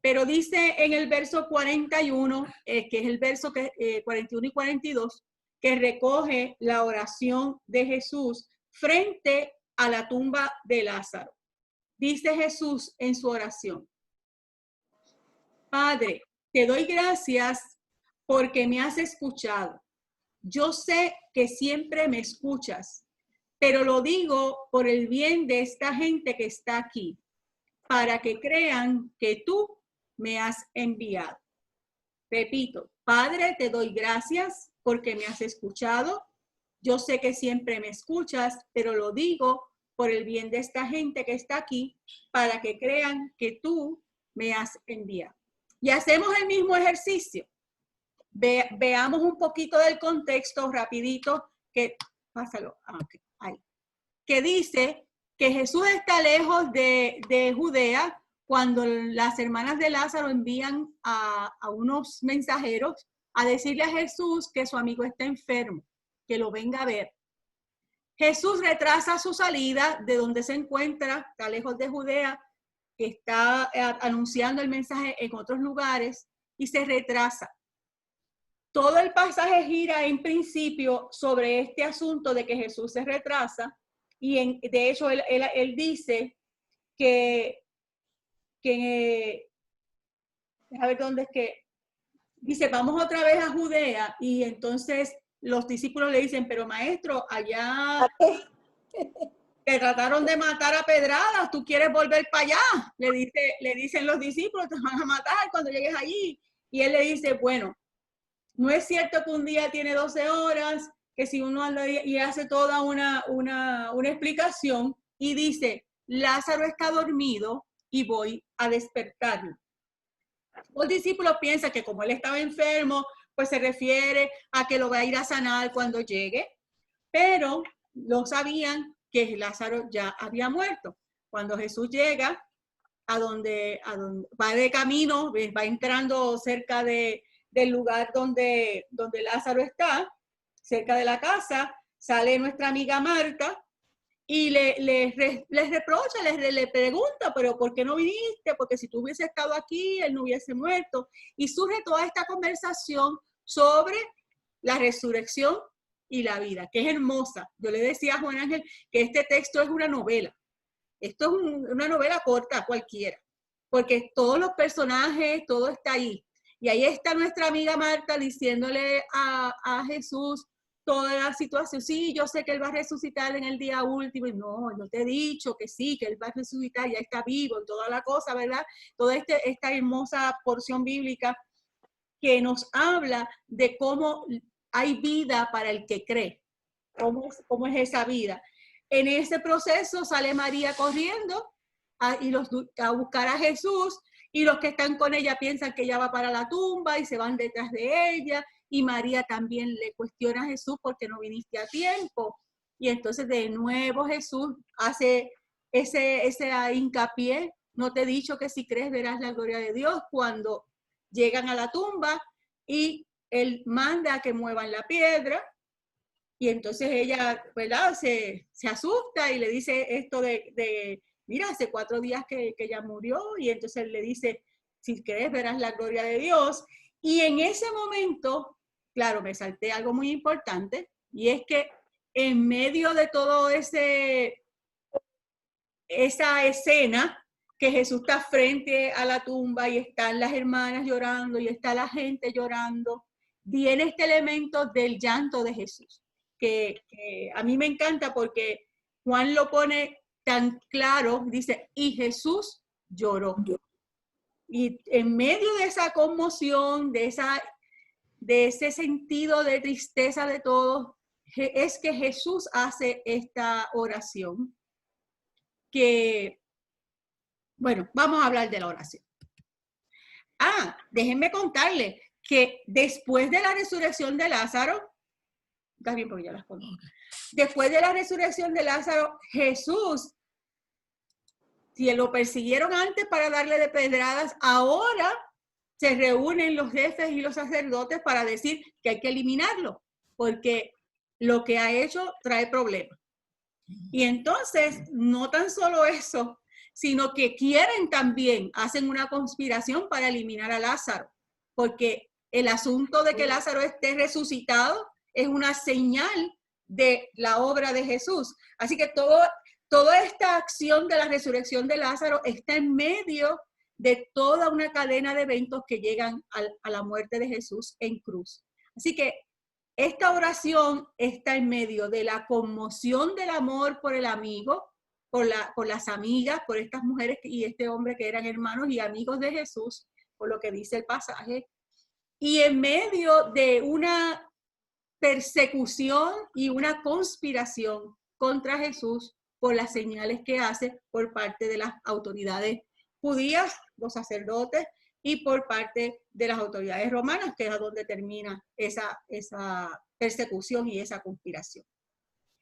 Pero dice en el verso 41, que es el verso 41 y 42, que recoge la oración de Jesús frente a la tumba de Lázaro. Dice Jesús en su oración: Padre, te doy gracias porque me has escuchado. Yo sé que siempre me escuchas, pero lo digo por el bien de esta gente que está aquí, para que crean que tú me has enviado. Repito, Padre, te doy gracias porque me has escuchado. Yo sé que siempre me escuchas, pero lo digo por el bien de esta gente que está aquí, para que crean que tú me has enviado. Y hacemos el mismo ejercicio. Veamos un poquito del contexto rapidito, pásalo, okay, ahí, que dice que Jesús está lejos de Judea cuando las hermanas de Lázaro envían a unos mensajeros a decirle a Jesús que su amigo está enfermo, que lo venga a ver. Jesús retrasa su salida de donde se encuentra, está lejos de Judea, está anunciando el mensaje en otros lugares y se retrasa. Todo el pasaje gira en principio sobre este asunto de que Jesús se retrasa y de hecho él dice que a ver dónde es que dice, vamos otra vez a Judea, y entonces los discípulos le dicen, pero maestro, allá te trataron de matar a pedradas, tú quieres volver para allá, le dicen los discípulos, te van a matar cuando llegues allí. Y él le dice, bueno, no es cierto que un día tiene 12 horas, que si uno anda y hace toda una explicación y dice, Lázaro está dormido y voy a despertarlo. Los discípulos piensan que como él estaba enfermo, pues se refiere a que lo va a ir a sanar cuando llegue, pero no sabían que Lázaro ya había muerto. Cuando Jesús llega a donde va de camino, va entrando cerca del lugar donde Lázaro está, cerca de la casa, sale nuestra amiga Marta y les reprocha, le pregunta, pero ¿por qué no viniste? Porque si tú hubieses estado aquí, él no hubiese muerto. Y surge toda esta conversación sobre la resurrección y la vida, que es hermosa. Yo le decía a Juan Ángel que este texto es una novela. Esto es una novela corta, cualquiera, porque todos los personajes, todo está ahí. Y ahí está nuestra amiga Marta diciéndole a Jesús toda la situación. Sí, yo sé que él va a resucitar en el día último. Y no, yo te he dicho que sí, que él va a resucitar, ya está vivo, toda la cosa, ¿verdad? Toda esta hermosa porción bíblica que nos habla de cómo hay vida para el que cree. ¿Cómo es esa vida? En ese proceso sale María corriendo a buscar a Jesús, y los que están con ella piensan que ella va para la tumba y se van detrás de ella, y María también le cuestiona a Jesús porque no viniste a tiempo. Y entonces de nuevo Jesús hace ese hincapié, no te he dicho que si crees verás la gloria de Dios, cuando llegan a la tumba y él manda a que muevan la piedra. Y entonces ella, ¿verdad? Se asusta y le dice esto de mira, hace 4 días que ella murió, y entonces él le dice, si crees verás la gloria de Dios. Y en ese momento, claro, me salté algo muy importante, y es que en medio de todo esa escena, que Jesús está frente a la tumba y están las hermanas llorando y está la gente llorando, viene este elemento del llanto de Jesús. Que a mí me encanta porque Juan lo pone tan claro, dice, y Jesús lloró. Y en medio de esa conmoción, de ese sentido de tristeza de todos, es que Jesús hace esta oración que, bueno, vamos a hablar de la oración. Déjenme contarles que después de la resurrección de Lázaro, está bien porque ya las conozco. Después de la resurrección de Lázaro, Jesús, si lo persiguieron antes para darle de pedradas, ahora se reúnen los jefes y los sacerdotes para decir que hay que eliminarlo, porque lo que ha hecho trae problemas. Y entonces, no tan solo eso, sino que quieren también, hacen una conspiración para eliminar a Lázaro, porque el asunto de que Lázaro esté resucitado es una señal de la obra de Jesús. Así que toda esta acción de la resurrección de Lázaro está en medio de toda una cadena de eventos que llegan a la muerte de Jesús en cruz. Así que esta oración está en medio de la conmoción del amor por el amigo, por las amigas, por estas mujeres y este hombre que eran hermanos y amigos de Jesús, por lo que dice el pasaje, y en medio de una persecución y una conspiración contra Jesús por las señales que hace por parte de las autoridades judías, los sacerdotes, y por parte de las autoridades romanas, que es a donde termina esa persecución y esa conspiración.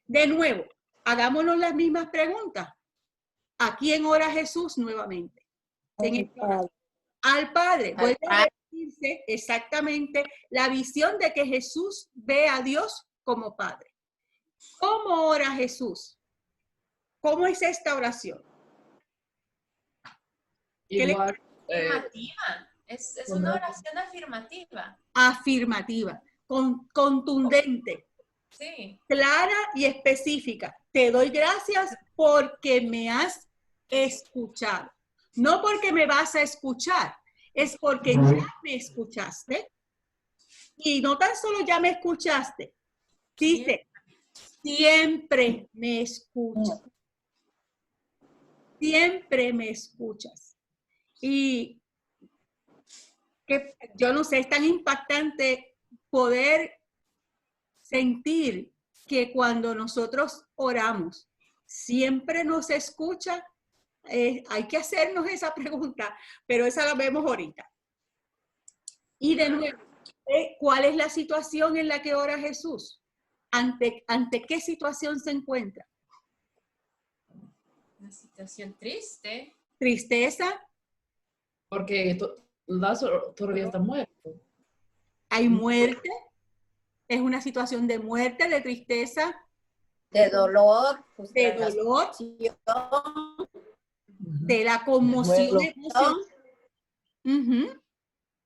De nuevo, hagámonos las mismas preguntas. ¿A quién ora Jesús nuevamente? Al Padre. Vuelve a decirse exactamente la visión de que Jesús ve a Dios como Padre. ¿Cómo ora Jesús? ¿Cómo es esta oración? Igual, Afirmativa. Es una oración afirmativa. Afirmativa, contundente, Sí. clara y específica. Te doy gracias porque me has escuchado. No porque me vas a escuchar, es porque ya me escuchaste. Y no tan solo ya me escuchaste, dice, siempre me escuchas. Siempre me escuchas. Y que yo no sé, es tan impactante poder sentir que cuando nosotros oramos, siempre nos escucha. Hay que hacernos esa pregunta, pero esa la vemos ahorita. Y de nuevo, ¿cuál es la situación en la que ora Jesús? ¿Ante qué situación se encuentra? Una situación triste. Tristeza. porque Lázaro todavía está muerto. Hay muerte. Es una situación de muerte, de tristeza, De dolor. de dolor, de la conmoción emocional.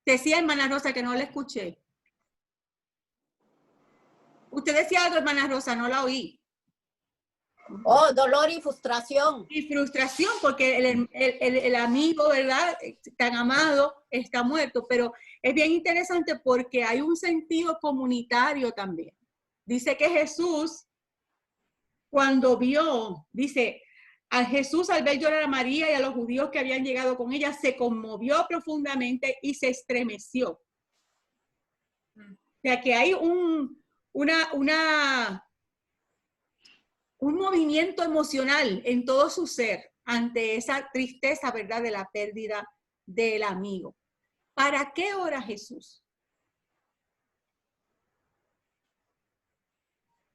Decía hermana Rosa que no la escuché. Usted decía algo, hermana Rosa, no la oí. Oh, dolor y frustración. Y frustración, porque el amigo, ¿verdad? Tan amado, está muerto. Pero es bien interesante porque hay un sentido comunitario también. Dice que Jesús, cuando vio, dice, a Jesús al ver llorar a María y a los judíos que habían llegado con ella, se conmovió profundamente y se estremeció. O sea que hay un movimiento emocional en todo su ser ante esa tristeza, ¿verdad?, de la pérdida del amigo. ¿Para qué ora Jesús?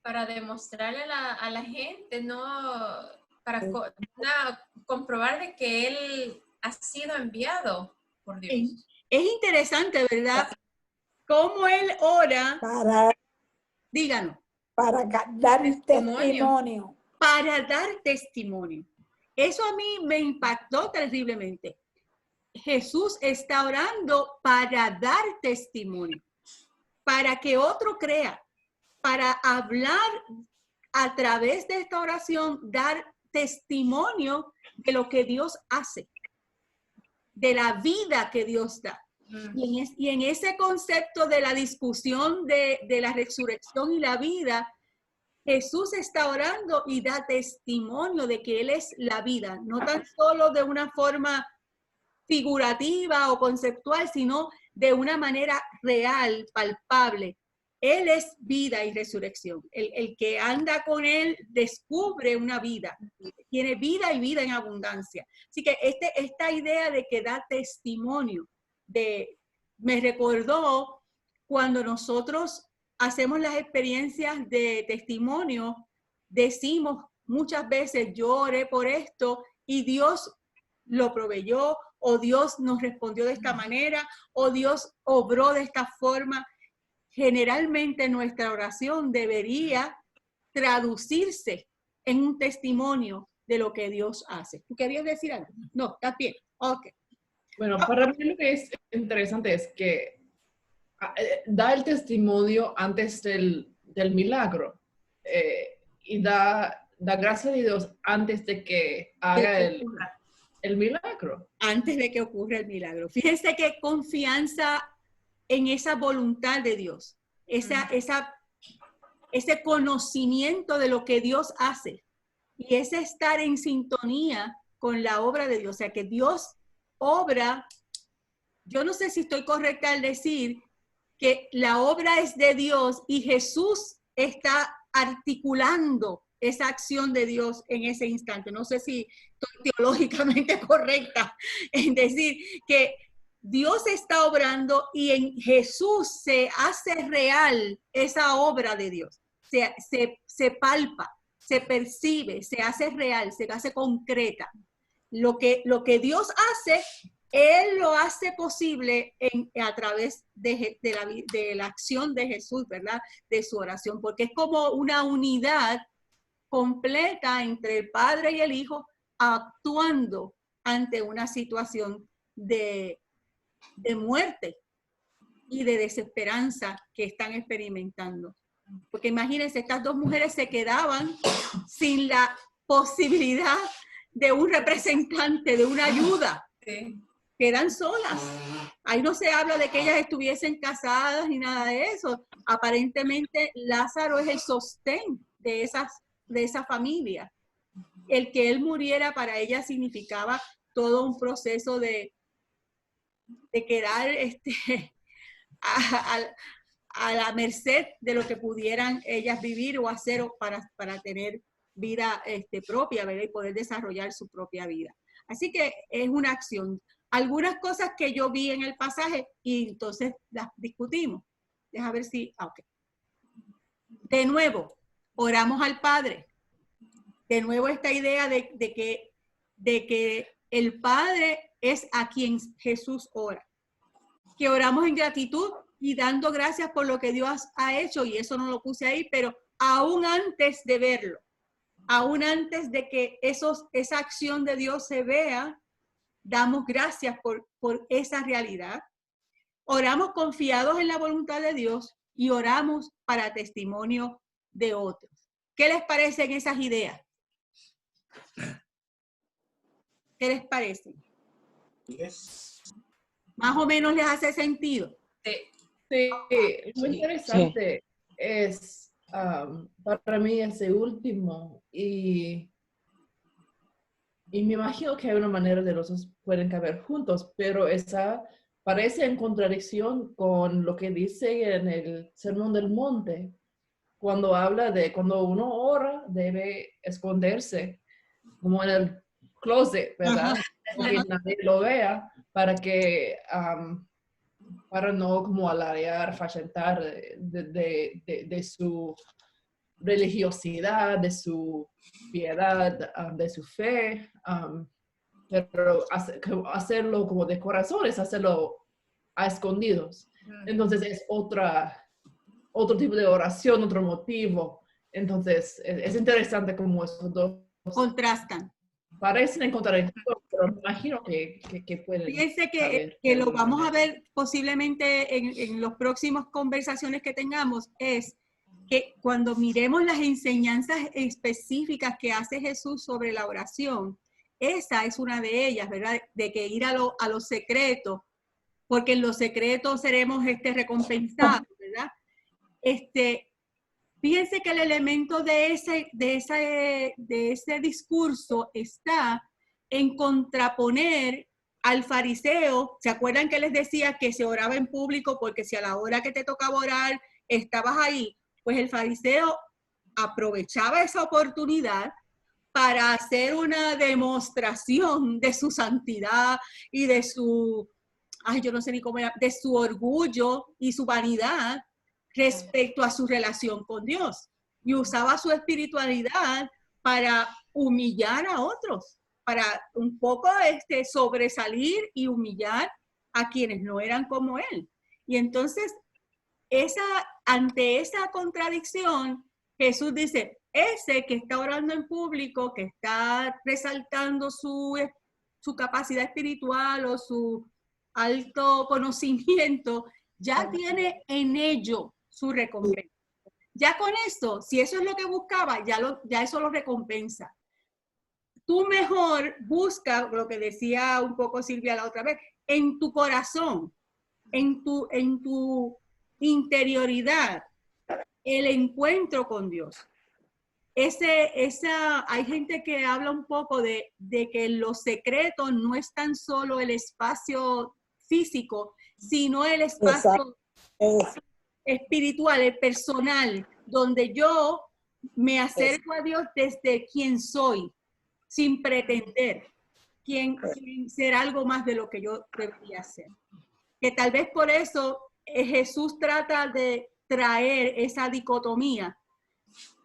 Para demostrarle a la gente, ¿no? Para comprobar de que Él ha sido enviado por Dios. Es interesante, ¿verdad? Cómo Él ora. Díganos. Para dar testimonio. Para dar testimonio. Eso a mí me impactó terriblemente. Jesús está orando para dar testimonio, para que otro crea, para hablar a través de esta oración, dar testimonio de lo que Dios hace, de la vida que Dios da. Y en ese concepto de la discusión de la resurrección y la vida, Jesús está orando y da testimonio de que Él es la vida, no tan solo de una forma figurativa o conceptual, sino de una manera real, palpable. Él es vida y resurrección. El que anda con Él descubre una vida, tiene vida y vida en abundancia. Así que esta idea de que da testimonio, me recordó cuando nosotros hacemos las experiencias de testimonio, decimos muchas veces, yo oré por esto y Dios lo proveyó, o Dios nos respondió de esta manera, o Dios obró de esta forma. Generalmente nuestra oración debería traducirse en un testimonio de lo que Dios hace. ¿Tú querías decir algo? No, está bien. Ok. Bueno, para mí lo que es interesante es que da el testimonio antes del milagro y da gracias a Dios antes de que haga el milagro. Antes de que ocurra el milagro. Fíjense qué confianza en esa voluntad de Dios, ese conocimiento de lo que Dios hace y ese estar en sintonía con la obra de Dios. O sea, que Dios obra, yo no sé si estoy correcta al decir que la obra es de Dios y Jesús está articulando esa acción de Dios en ese instante. No sé si estoy teológicamente correcta en decir que Dios está obrando y en Jesús se hace real esa obra de Dios. Se palpa, se percibe, se hace real, se hace concreta. Lo que Dios hace, Él lo hace posible a través de la acción de Jesús, ¿verdad? De su oración, porque es como una unidad completa entre el Padre y el Hijo actuando ante una situación de muerte y de desesperanza que están experimentando. Porque imagínense, estas dos mujeres se quedaban sin la posibilidad de un representante, de una ayuda. Sí. Quedan solas. Ahí no se habla de que ellas estuviesen casadas ni nada de eso. Aparentemente Lázaro es el sostén de esa familia. El que él muriera para ellas significaba todo un proceso de quedar a la merced de lo que pudieran ellas vivir o hacer para tener vida propia, ¿verdad? Y poder desarrollar su propia vida. Así que es una acción. Algunas cosas que yo vi en el pasaje y entonces las discutimos. Deja ver si... ok. De nuevo, oramos al Padre. De nuevo esta idea de que el Padre es a quien Jesús ora. Que oramos en gratitud y dando gracias por lo que Dios ha hecho, y eso no lo puse ahí, pero aún antes de verlo, aún antes de que esa acción de Dios se vea, damos gracias por esa realidad. Oramos confiados en la voluntad de Dios y oramos para testimonio de otros. ¿Qué les parecen esas ideas? ¿Qué les parecen? Yes. ¿Más o menos les hace sentido? Sí, lo interesante es para mí ese último y me imagino que hay una manera de los dos pueden caber juntos, pero esa parece en contradicción con lo que dice en el Sermón del Monte, cuando habla de cuando uno ora debe esconderse como en el closet, ¿verdad? Que nadie lo vea para no como alardear, fallentar de su religiosidad, de su piedad, de su fe, pero hacerlo como de corazón es hacerlo a escondidos. Entonces es otro tipo de oración, otro motivo. Entonces es interesante cómo esos dos contrastan. Parecen encontrar, pero me imagino que pueden. Fíjense que lo vamos a ver posiblemente en las próximas conversaciones que tengamos, es que cuando miremos las enseñanzas específicas que hace Jesús sobre la oración, esa es una de ellas, ¿verdad? De que ir a lo secreto, porque en lo secreto seremos recompensados, ¿verdad? Fíjense que el elemento de ese discurso está en contraponer al fariseo. ¿Se acuerdan que les decía que se oraba en público porque si a la hora que te tocaba orar estabas ahí? Pues el fariseo aprovechaba esa oportunidad para hacer una demostración de su santidad y de su, yo no sé ni cómo era, de su orgullo y su vanidad respecto a su relación con Dios. Y usaba su espiritualidad para humillar a otros, para un poco sobresalir y humillar a quienes no eran como él. Y entonces, ante esa contradicción, Jesús dice, ese que está orando en público, que está resaltando su capacidad espiritual o su alto conocimiento, ya tiene en ello su recompensa. Ya con eso, si eso es lo que buscaba, ya eso lo recompensa. Tú mejor busca, lo que decía un poco Silvia la otra vez, en tu corazón, en tu interioridad, el encuentro con Dios. Hay gente que habla un poco de que los secretos no es tan solo el espacio físico, sino el espacio espiritual, el personal, donde yo me acerco a Dios desde quien soy, sin pretender ser algo más de lo que yo debería ser. Que tal vez por eso Jesús trata de traer esa dicotomía.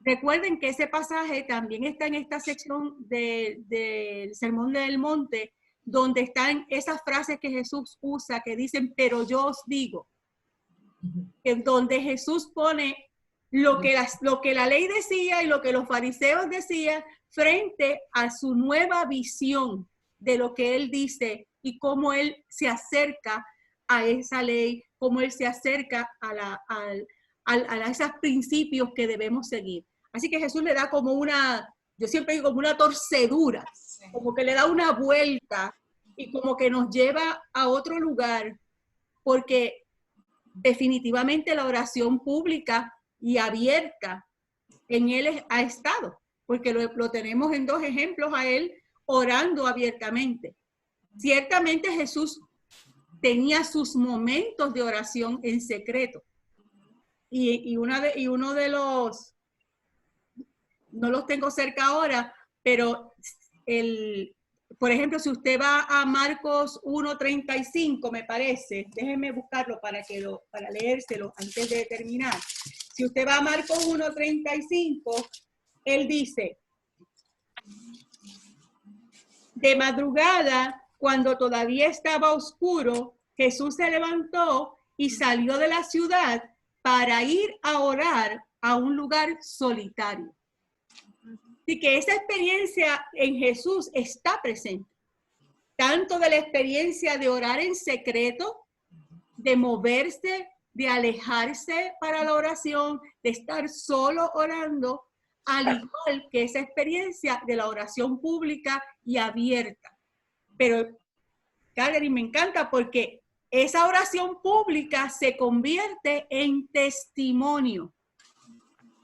Recuerden que ese pasaje también está en esta sección del Sermón del Monte, donde están esas frases que Jesús usa, que dicen, pero yo os digo, en donde Jesús pone lo que la ley decía y lo que los fariseos decían frente a su nueva visión de lo que él dice y cómo él se acerca a esa ley, cómo él se acerca a esos principios que debemos seguir. Así que Jesús le da como yo siempre digo como una torcedura, como que le da una vuelta y como que nos lleva a otro lugar, porque definitivamente la oración pública y abierta en él ha estado, porque lo tenemos en dos ejemplos a él orando abiertamente. Ciertamente Jesús tenía sus momentos de oración en secreto. Y uno de los, no los tengo cerca ahora, pero por ejemplo, si usted va a Marcos 1:35, me parece, déjenme buscarlo para leérselo antes de terminar. Si usted va a Marcos 1:35, él dice, de madrugada, cuando todavía estaba oscuro, Jesús se levantó y salió de la ciudad para ir a orar a un lugar solitario. Así que esa experiencia en Jesús está presente. Tanto de la experiencia de orar en secreto, de moverse, de alejarse para la oración, de estar solo orando, al igual que esa experiencia de la oración pública y abierta. Pero, Catherine, me encanta porque esa oración pública se convierte en testimonio.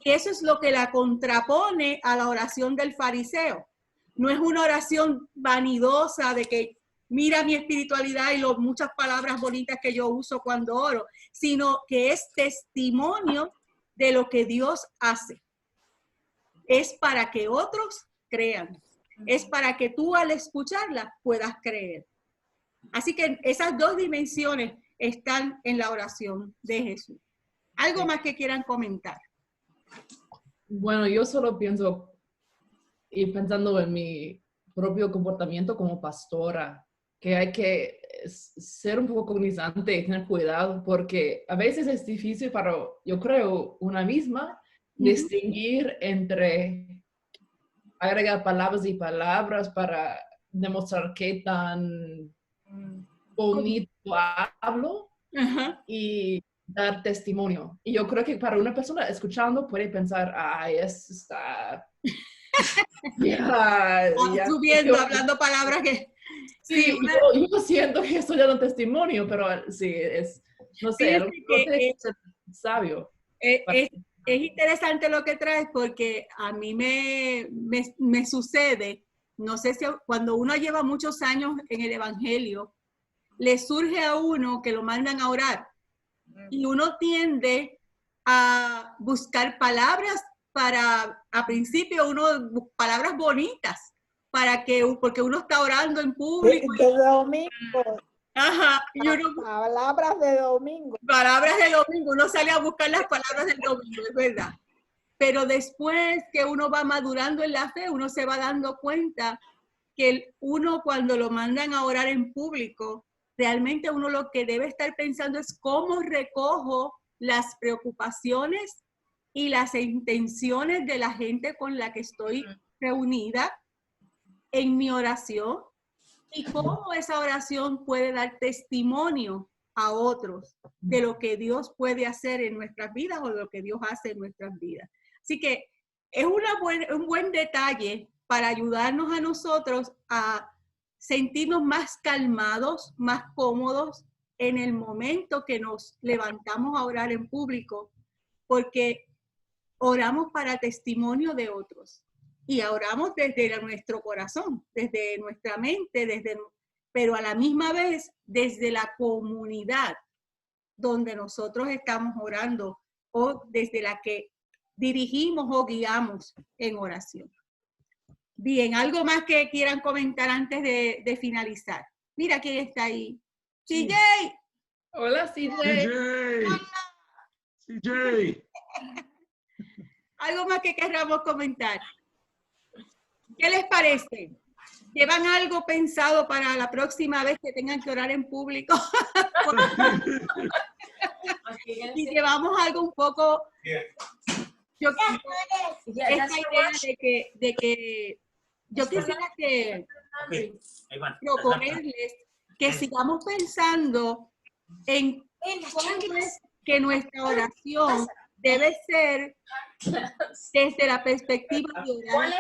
Y eso es lo que la contrapone a la oración del fariseo. No es una oración vanidosa de que mira mi espiritualidad y las muchas palabras bonitas que yo uso cuando oro, sino que es testimonio de lo que Dios hace. Es para que otros crean. Es para que tú al escucharla puedas creer. Así que esas dos dimensiones están en la oración de Jesús. ¿Algo más que quieran comentar? Bueno, yo solo pienso, y pensando en mi propio comportamiento como pastora, que hay que ser un poco cognizante y tener cuidado, porque a veces es difícil para, yo creo, una misma, distinguir entre agregar palabras y palabras para demostrar qué tan bonito hablo y dar testimonio. Y yo creo que para una persona escuchando puede pensar, ay, eso está... subiendo, hablando palabras que... Sí, yo siento que estoy dando testimonio, pero sí, no sé, es sabio. Es interesante lo que traes porque a mí me sucede, no sé si cuando uno lleva muchos años en el evangelio, le surge a uno que lo mandan a orar y uno tiende a buscar palabras a principio palabras bonitas, porque uno está orando en público. De domingo. Ajá. Y Palabras de domingo. Palabras de domingo. Uno sale a buscar las palabras del domingo, es verdad. Pero después que uno va madurando en la fe, uno se va dando cuenta que uno cuando lo mandan a orar en público, realmente uno lo que debe estar pensando es cómo recojo las preocupaciones y las intenciones de la gente con la que estoy reunida en mi oración y cómo esa oración puede dar testimonio a otros de lo que Dios puede hacer en nuestras vidas o de lo que Dios hace en nuestras vidas. Así que es un buen detalle para ayudarnos a nosotros a sentirnos más calmados, más cómodos en el momento que nos levantamos a orar en público, porque oramos para testimonio de otros y oramos desde nuestro corazón, desde nuestra mente, pero a la misma vez desde la comunidad donde nosotros estamos orando o desde la que dirigimos o guiamos en oración. Bien, ¿algo más que quieran comentar antes de finalizar? Mira quién está ahí. Sí. CJ. Hola, CJ. CJ. ¿Algo más que queramos comentar? ¿Qué les parece? ¿Llevan algo pensado para la próxima vez que tengan que orar en público? Y llevamos algo un poco... Yo, esta idea de que yo quisiera que proponerles que sigamos pensando en cómo es que nuestra oración debe ser desde la perspectiva de orar,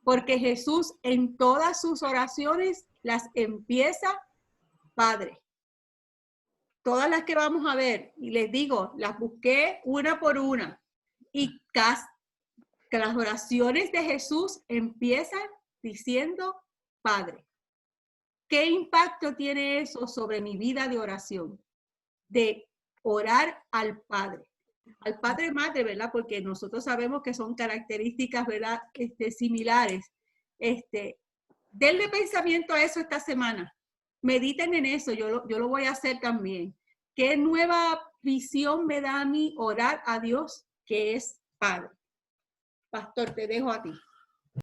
porque Jesús en todas sus oraciones las empieza Padre. Todas las que vamos a ver, y les digo, las busqué una por una, y que las oraciones de Jesús empiezan diciendo Padre. ¿Qué impacto tiene eso sobre mi vida de oración? De orar al Padre. Al Padre Madre, ¿verdad? Porque nosotros sabemos que son características, ¿verdad? Similares. Denle pensamiento a eso esta semana. Mediten en eso, yo lo voy a hacer también. ¿Qué nueva visión me da a mí orar a Dios que es Padre? Pastor, te dejo a ti.